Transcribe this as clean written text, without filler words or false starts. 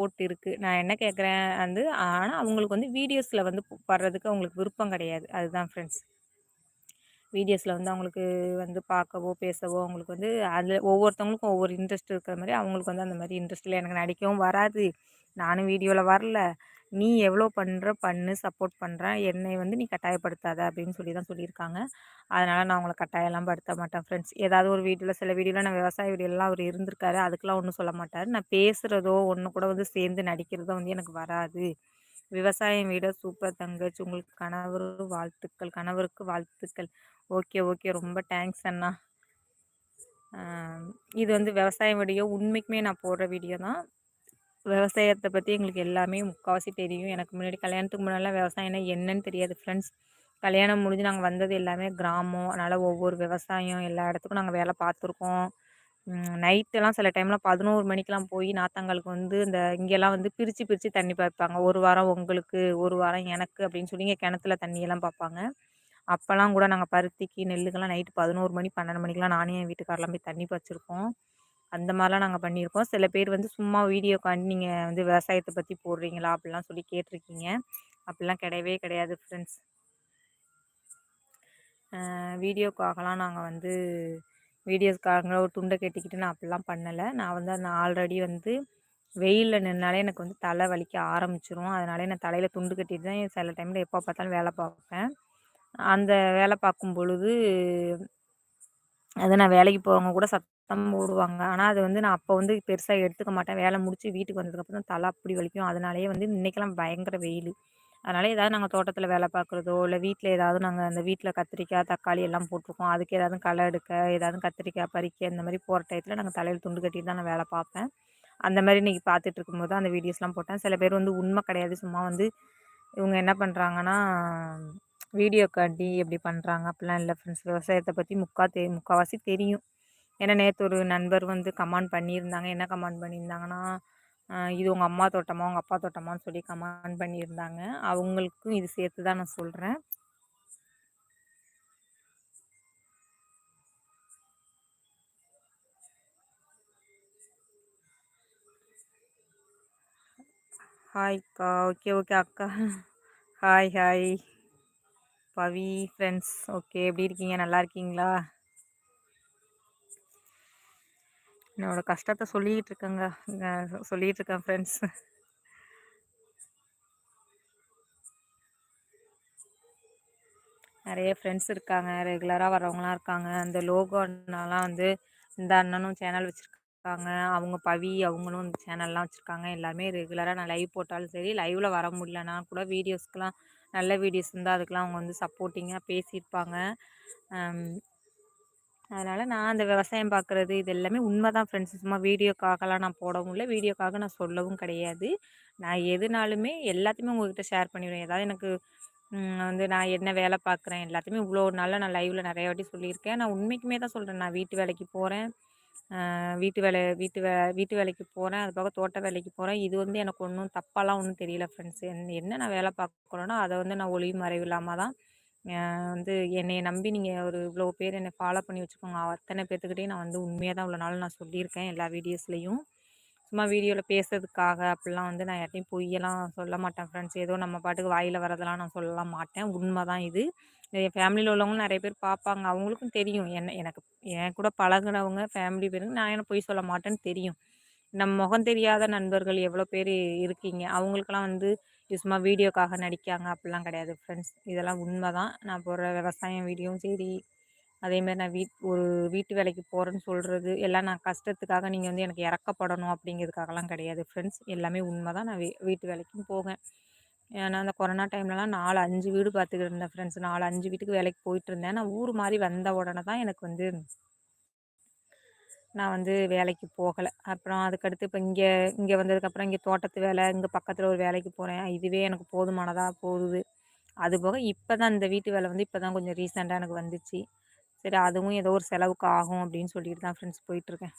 Support இருக்கு. நான் என்ன கேட்குறேன் வந்து ஆனா அவங்களுக்கு வந்து வீடியோஸ்ல வந்து வர்றதுக்கு அவங்களுக்கு விருப்பம் கிடையாது. அதுதான் ஃப்ரெண்ட்ஸ். வீடியோஸில வந்து அவங்களுக்கு வந்து பார்க்கவோ, பேசவோ அவங்களுக்கு வந்து அதில ஒவ்வொருத்தவங்களுக்கும் ஒவ்வொரு இன்ட்ரெஸ்ட் இருக்கிற மாரி, அவங்களுக்கு வந்து அந்த மாரி இன்ட்ரெஸ்ட் இல்ல. எனக்கு நடிக்கவும் வராது. நானும் வீடியோல வரல. நீ எவ்வளோ பண்ற பண்ணு, சப்போர்ட் பண்றேன். என்னைய வந்து நீ கட்டாயப்படுத்தாத அப்படின்னு சொல்லி தான் சொல்லியிருக்காங்க. அதனால நான் அவங்கள கட்டாயம்லாம் படுத்த மாட்டேன் ஃப்ரெண்ட்ஸ். ஏதாவது ஒரு வீடியோல சில வீடியோல நான் விவசாய வீடியோலாம் அவர் இருந்திருக்காரு. அதுக்கெல்லாம் ஒண்ணும் சொல்ல மாட்டாரு. நான் பேசுறதோ, ஒண்ணு கூட வந்து சேர்ந்து நடிக்கிறதோ வந்து எனக்கு வராது. விவசாயம் வீடியோ சூப்பர் தங்கச்சி. உங்களுக்கு கணவர் வாழ்த்துக்கள். கணவருக்கு வாழ்த்துக்கள். Okay, okay. ரொம்ப தேங்க்ஸ் அண்ணா. அ இது வந்து விவசாயம் வீடியோ உண்மைக்குமே நான் போடுற வீடியோ தான். விவசாயத்த பத்தி எங்களுக்கு எல்லாமே முக்காவாசி தெரியும். எனக்கு முன்னாடி கல்யாணத்துக்கு முன்னாடிலாம் விவசாயம்னா என்னன்னு தெரியாது ஃப்ரெண்ட்ஸ். கல்யாணம் முடிஞ்சு நாங்க வந்தது எல்லாமே கிராமம். அதனால ஒவ்வொரு விவசாயம் எல்லா இடத்துக்கும் நாங்க வேலை பார்த்துருக்கோம். நைட்டெல்லாம் சில டைம்ல 11 மணிக்கெல்லாம் போய் நாத்தாங்காலுக்கு வந்து இந்த இங்கெல்லாம் வந்து பிரிச்சு, பிரிச்சு தண்ணி பாய்ப்பாங்க. 1 வாரம் உங்களுக்கு, 1 வாரம் எனக்கு அப்படின்னு சொல்லி இங்க கிணத்துல தண்ணியெல்லாம் பாப்பாங்க. அப்பலாம் கூட நாங்க பருத்திக்கு, நெல்லுக்கெல்லாம் நைட்டு 11 மணி, 12 மணிக்கெல்லாம் நானும் என் வீட்டுக்காரர்லாம் போய் தண்ணி பாய்ச்சிருக்கோம். அந்த மாரிலாம் நாங்க பண்ணியிருக்கோம். சில பேர் வந்து சும்மா வீடியோக்காண்டி நீங்க வந்து விவசாயத்த பத்தி போடுறீங்களா? அப்படிலாம் சொல்லி கேட்டுருக்கீங்க. அப்படிலாம் கிடையவே கிடையாது ஃப்ரெண்ட்ஸ். வீடியோக்காகலாம் நாங்க வந்து வீடியோஸ்க்காக ஒரு துண்ட கட்டிக்கிட்டு நான் அப்படிலாம் பண்ணல. நான் ஆல்ரெடி வந்து வெயில்ல நின்னாலே எனக்கு வந்து தலை வலிக்க ஆரம்பிச்சுரும். அதனாலே நான் தலையில துண்டு கட்டிட்டு தான் சில டைம்ல எப்போ பார்த்தாலும் வேலை பார்ப்பேன். அந்த வேலை பார்க்கும் பொழுது நான் வேலைக்கு போறவங்க கூட சத்தம் போடுவாங்க. ஆனா, அது வந்து நான் அப்போ வந்து பெருசா எடுத்துக்க மாட்டேன். வேலை முடிச்சு வீட்டுக்கு வந்ததுக்கப்புறம் தலை அப்படி வலிக்கும். அதனாலேயே வந்து இன்னைக்கெல்லாம் பயங்கர வெயிலு. அதனால ஏதாவது நாங்க தோட்டத்தில வேலை பார்க்குறதோ, இல்ல வீட்ல ஏதாவது நாங்க அந்த வீட்ல கத்திரிக்காய், தக்காளி எல்லாம் போட்டிருக்கோம். அதுக்கு ஏதாவது களை எடுக்க, ஏதாவது கத்திரிக்காய் பறிக்க இந்த மாரி போற டயத்துல நாங்க தலையில துண்டு கட்டிட்டு தான் நான் வேலை பார்ப்பேன். அந்த மாரி இன்னைக்கு பார்த்துட்டு இருக்கும்போது தான் அந்த வீடியோஸ்லாம் போட்டேன். சில பேர் வந்து உண்மை கிடையாது. சும்மா வந்து இவங்க என்ன பண்றாங்கன்னா, வீடியோக்காண்டி இப்படி பண்றாங்க அப்படிலாம் இல்ல ஃப்ரெண்ட்ஸ். விவசாயத்த பத்தி முக்காவாசி தெரியும். ஏன்னா நேத்து ஒரு நண்பர் வந்து கமெண்ட் பண்ணியிருந்தாங்க. என்ன கமெண்ட் பண்ணியிருந்தாங்கன்னா, இது உங்க அம்மா தோட்டமா? உங்க அப்பா தோட்டமான்னு சொல்லி கமெண்ட் பண்ணியிருந்தாங்க. அவங்களுக்கும் இது சேர்த்து தான் நான் சொல்றேன். ஹாய்க்கா. ஓகே, ஓகே அக்கா. Hi, hi. Pavi friends. Okay. எப்படி இருக்கீங்க? நல்லா இருக்கீங்களா? என்னோட கஷ்டத்த சொல்லிக்கிட்டு இருக்கேங்க. சொல்லிட்டு இருக்கேன் ஃப்ரெண்ட்ஸ். நெறைய ஃப்ரெண்ட்ஸ் இருக்காங்க. ரெகுலரா வரவங்கலாம் இருக்காங்க. அந்த லோகோ அண்ணாலாம் வந்து இந்த அண்ணனும் சேனல் வச்சிருக்காங்க. அவங்க பவி அவங்களும் இந்த சேனல்லாம் வச்சிருக்காங்க. எல்லாருமே ரெகுலரா நான் லைவ் போட்டாலும் சரி, லைவ்ல வர முடியலனா கூட வீடியோஸ்க்குலாம் நல்ல வீடியோஸ் இருந்தா அதுக்கெல்லாம் அவங்க வந்து சப்போர்ட்டிங்கா பேசியிருப்பாங்க. அம் அதனால நான் அந்த விவசாயம் பார்க்குறது இது எல்லாமே உண்ம தான் ஃப்ரெண்ட்ஸ். சும்மா வீடியோக்காகலாம் நான் போடவும் இல்ல. வீடியோக்காக நான் சொல்லவும் கிடையாது. நான் எதுனாலுமே எல்லாத்தையுமே உங்ககிட்ட ஷேர் பண்ணிருவேன். ஏதாவது எனக்கு வந்து நான் என்ன வேலை பார்க்குறேன் எல்லாத்தையுமே இவ்வளோ நாளா நான் லைவ்ல நெறைய வாட்டி சொல்லியிருக்கேன். நான் உண்மைக்குமே தான் சொல்றேன். நான் வீட்டு வேலைக்கு போறேன். வீட்டு வேலைக்கு போறேன். அது போக தோட்ட வேலைக்கு போறேன். இது வந்து எனக்கு ஒண்ணும் தப்பாலாம் ஒண்ணும் தெரியல ஃப்ரெண்ட்ஸ். என்ன நான் வேலை பார்க்குறேனோ, அத வந்து நான் ஒளிவு மறைவு இல்லாம தான் வந்து என்னைய நம்பி நீங்க ஒரு இவ்வளோ பேர் என்ன ஃபாலோ பண்ணி வச்சுக்கோங்க. அத்தனை பேத்துக்கிட்டயும் நான் வந்து உண்மையா தான் இவ்வளோ நாள் நான் சொல்லியிருக்கேன் எல்லா வீடியோஸ்லயும். சும்மா வீடியோல பேசுறதுக்காக அப்படிலாம் வந்து நான் யார்ட்டயும் பொய்யெல்லாம் சொல்ல மாட்டேன் ஃப்ரெண்ட்ஸ். ஏதோ நம்ம பாட்டுக்கு வாயில வரதெல்லாம் நான் சொல்லலாம் மாட்டேன். உண்ம தான் இது. என் ஃபேமிலில உள்ளவங்களும் நெறைய பேர் பார்ப்பாங்க. அவங்களுக்கும் தெரியும். எனக்கு என் கூட பழகுனவங்க ஃபேமிலி பேருங்க நான் என்ன பொய் சொல்ல மாட்டேன்னு தெரியும். நம்ம முகம் தெரியாத நண்பர்கள் எவ்வளோ பேரு இருக்கீங்க. அவங்களுக்கெல்லாம் வந்து இது சும்மா வீடியோக்காக நடிக்காங்க அப்படிலாம் கிடையாது ஃப்ரெண்ட்ஸ். இதெல்லாம் உண்ம தான். நான் போடுற விவசாயம் வீடியோவும் சரி, அதேமாரி நான் ஒரு வீட்டு வேலைக்கு போறேன்னு சொல்றது, எல்லாம் நான் கஷ்டத்துக்காக நீங்க வந்து எனக்கு இறக்கப்படணும் அப்படிங்கிறதுக்காகலாம் கிடையாது ஃப்ரெண்ட்ஸ். எல்லாமே உண்ம தான். நான் வீட்டு வேலைக்கும் போவேன். ஏன்னா அந்த கொரோனா டைம்லலாம் 4, 5 வீடு பார்த்துக்கிட்டு இருந்தேன் ஃப்ரெண்ட்ஸ். 4, 5 வீட்டுக்கு வேலைக்கு போயிட்டுருந்தேன். நான் ஊர் மாறி வந்த உடனே தான் எனக்கு வந்து நான் வந்து வேலைக்கு போகல. அப்புறம் அதுக்கடுத்து இப்ப இங்க இங்க வந்ததுக்கப்புறம் இங்க தோட்டத்து வேலை, இங்க பக்கத்துல ஒரு வேலைக்கு போறேன். இதுவே எனக்கு போதுமானதா போகுது. அதுபோக இப்ப தான் இந்த வீட்டு வேலை வந்து இப்ப தான் கொஞ்சம் ரீசென்ட்டா எனக்கு வந்துச்சு. சரி அதுவும் ஏதோ ஒரு செலவுக்கு ஆகும் அப்படின்னு சொல்லிட்டு தான் ஃப்ரெண்ட்ஸ் போயிட்டுருக்கேன்.